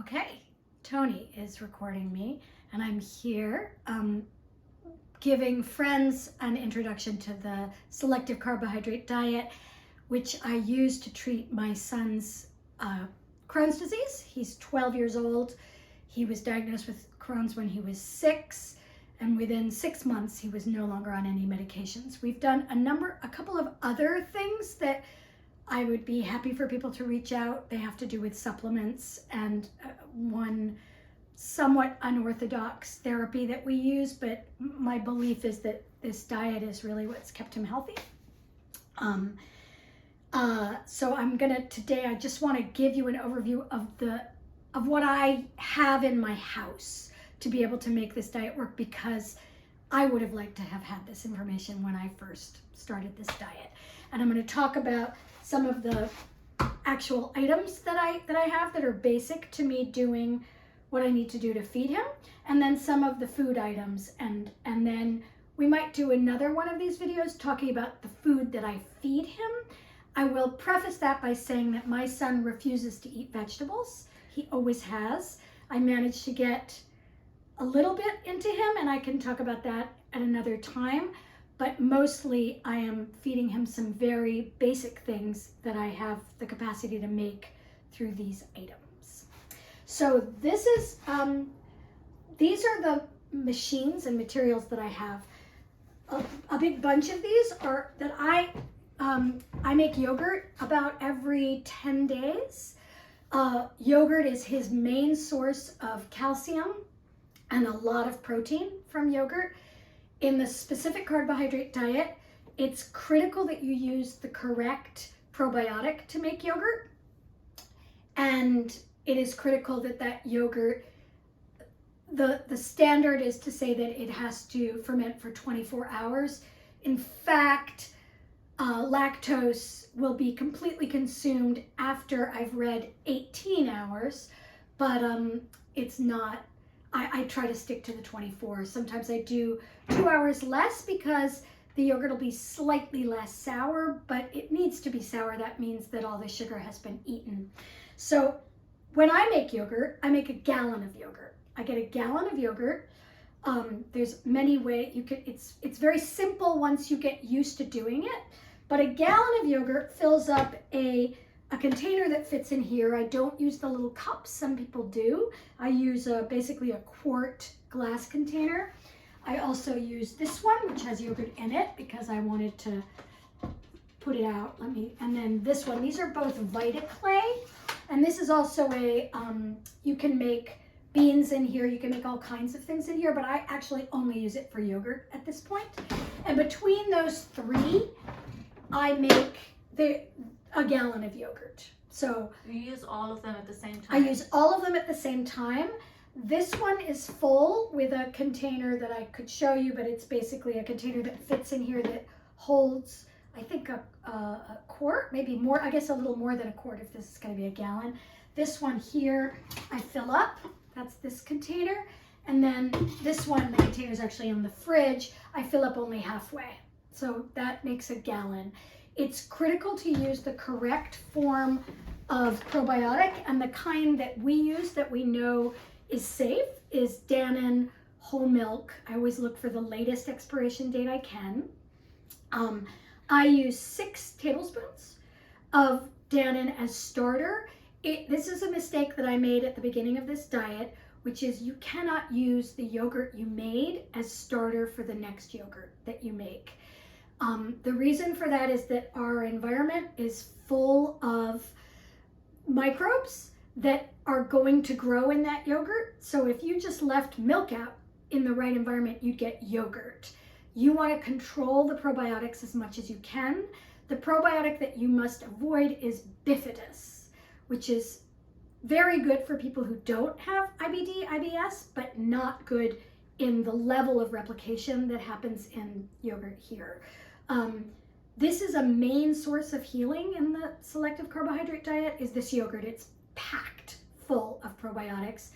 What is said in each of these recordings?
Okay, Tony is recording me, and I'm here giving friends an introduction to the selective carbohydrate diet, which I use to treat my son's Crohn's disease. He's 12 years old. He was diagnosed with Crohn's when he was 6, and within 6 months he was no longer on any medications. We've done a couple of other things that I would be happy for people to reach out. They have to do with supplements and one somewhat unorthodox therapy that we use, but my belief is that this diet is really what's kept him healthy. So today I just want to give you an overview of what I have in my house to be able to make this diet work, because I would have liked to have had this information when I first started this diet. And I'm going to talk about some of the actual items that I have that are basic to me doing what I need to do to feed him, and then some of the food items, and then we might do another one of these videos talking about the food that I feed him. I will preface that by saying that my son refuses to eat vegetables. He always has. I managed to get a little bit into him, and I can talk about that at another time. But mostly I am feeding him some very basic things that I have the capacity to make through these items. So this is, these are the machines and materials that I have. A big bunch of these are that I make yogurt about every 10 days. Yogurt is his main source of calcium and a lot of protein from yogurt. In the specific carbohydrate diet, it's critical that you use the correct probiotic to make yogurt. And it is critical that that yogurt, the standard is to say that it has to ferment for 24 hours. In fact, lactose will be completely consumed after I've read 18 hours, but it's not. I try to stick to the 24. Sometimes I do 2 hours less because the yogurt will be slightly less sour, but it needs to be sour. That means that all the sugar has been eaten. So when I make yogurt, I make a gallon of yogurt. I get a gallon of yogurt. There's many ways you could, it's very simple once you get used to doing it, but a gallon of yogurt fills up a container that fits in here. I don't use the little cups, some people do. I use basically a quart glass container. I also use this one, which has yogurt in it because I wanted to put it out. And then this one, these are both VitaClay. And this is also you can make beans in here, you can make all kinds of things in here, but I actually only use it for yogurt at this point. And between those three, I make a gallon of yogurt. So you use all of them at the same time? I use all of them at the same time. This one is full with a container that I could show you, but it's basically a container that fits in here that holds, I think, a quart, maybe more, I guess a little more than a quart if this is going to be a gallon. This one here, I fill up. That's this container. And then this one, the container is actually in the fridge. I fill up only halfway. So that makes a gallon. It's critical to use the correct form of probiotic, and the kind that we use that we know is safe is Dannon whole milk. I always look for the latest expiration date I can. I use 6 tablespoons of Dannon as starter. This is a mistake that I made at the beginning of this diet, which is you cannot use the yogurt you made as starter for the next yogurt that you make. The reason for that is that our environment is full of microbes that are going to grow in that yogurt. So if you just left milk out in the right environment, you'd get yogurt. You want to control the probiotics as much as you can. The probiotic that you must avoid is bifidus, which is very good for people who don't have IBD, IBS, but not good in the level of replication that happens in yogurt here. This is a main source of healing in the selective carbohydrate diet, is this yogurt. It's packed full of probiotics.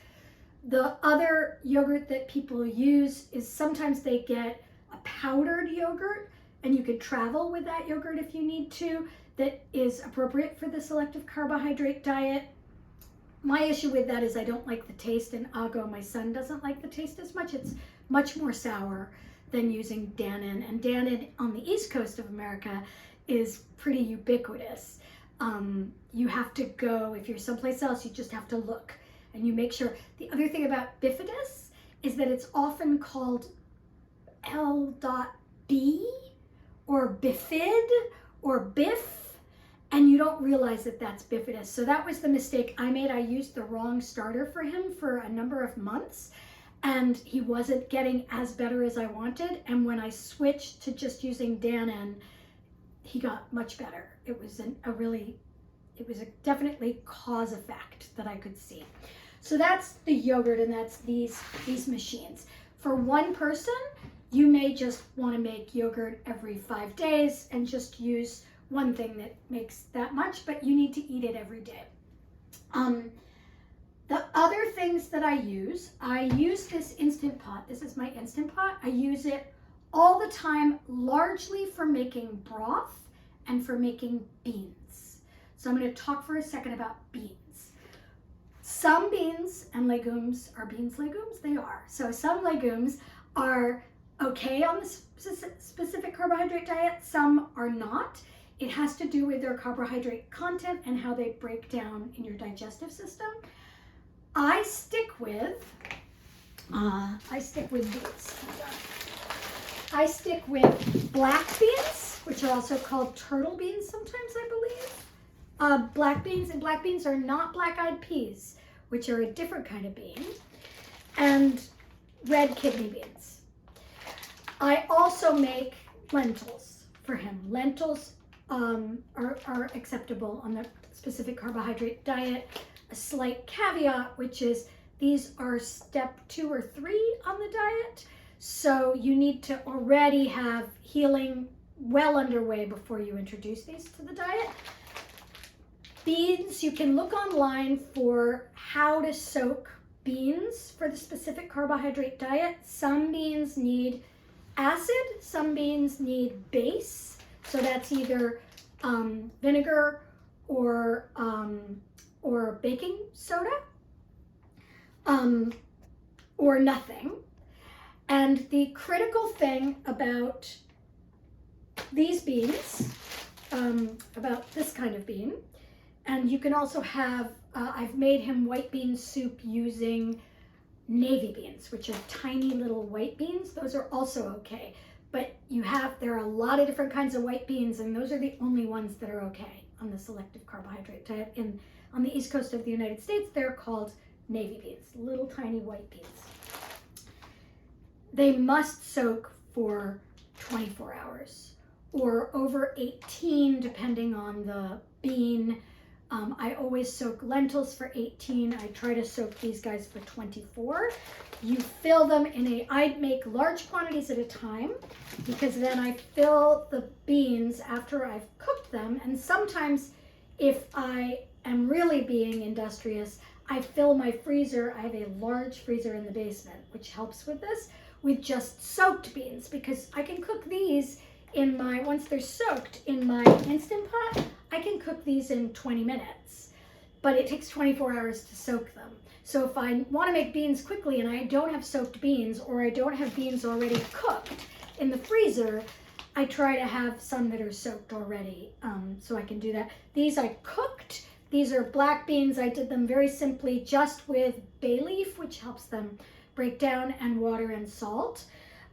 The other yogurt that people use is sometimes they get a powdered yogurt, and you could travel with that yogurt if you need to, that is appropriate for the selective carbohydrate diet. my issue with that is I don't like the taste, and Ago, my son, doesn't like the taste as much. It's much more sour than using Dannon, and Dannon on the East Coast of America is pretty ubiquitous. You have to go, if you're someplace else, you just have to look and you make sure. The other thing about bifidus is that it's often called L.B or bifid or biff, and you don't realize that that's bifidus. So that was the mistake I made. I used the wrong starter for him for a number of months, and he wasn't getting as better as I wanted. And when I switched to just using Dannon, he got much better. It was a definitely cause effect that I could see. So that's the yogurt, and that's these machines. For one person, you may just want to make yogurt every 5 days and just use one thing that makes that much, but you need to eat it every day. The other things that I use this Instant Pot. This is my Instant Pot. I use it all the time, largely for making broth and for making beans. So I'm going to talk for a second about beans. Some beans and legumes, are beans legumes? They are. So some legumes are okay on the specific carbohydrate diet, some are not. It has to do with their carbohydrate content and how they break down in your digestive system. I stick with beans. I stick with black beans, which are also called turtle beans sometimes, I believe. Black beans, and black beans are not black-eyed peas, which are a different kind of bean, and red kidney beans. I also make lentils for him. Lentils are acceptable on the specific carbohydrate diet. A slight caveat, which is these are step 2 or 3 on the diet. So you need to already have healing well underway before you introduce these to the diet. Beans, you can look online for how to soak beans for the specific carbohydrate diet. Some beans need acid, some beans need base. So that's either vinegar or baking soda, or nothing. And the critical thing about these beans, about this kind of bean, and you can also have, I've made him white bean soup using navy beans, which are tiny little white beans. Those are also okay. But there are a lot of different kinds of white beans, and those are the only ones that are okay on the selective carbohydrate diet. On the East Coast of the United States, they're called navy beans, little tiny white beans. They must soak for 24 hours or over 18, depending on the bean. I always soak lentils for 18. I try to soak these guys for 24. You fill them I'd make large quantities at a time, because then I fill the beans after I've cooked them. And sometimes if I am really being industrious, I fill my freezer. I have a large freezer in the basement, which helps with this, with just soaked beans, because I can cook these once they're soaked in my Instant Pot, I can cook these in 20 minutes, but it takes 24 hours to soak them. So if I want to make beans quickly and I don't have soaked beans, or I don't have beans already cooked in the freezer, I try to have some that are soaked already, so I can do that. These I cooked. These are black beans. I did them very simply just with bay leaf, which helps them break down, and water and salt.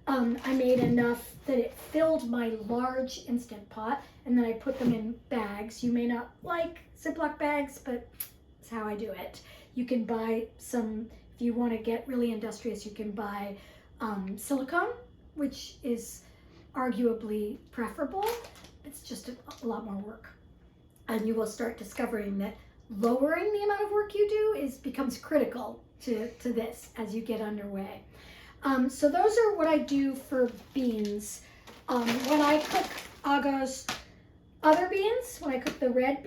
I made enough that it filled my large Instant Pot, and then I put them in bags. You may not like Ziploc bags, but it's how I do it. You can buy some, if you want to get really industrious, you can buy silicone, which is arguably preferable. It's just a lot more work. And you will start discovering that lowering the amount of work you do becomes critical to this as you get underway. So those are what I do for beans. When I cook Ago's other beans, when I cook the red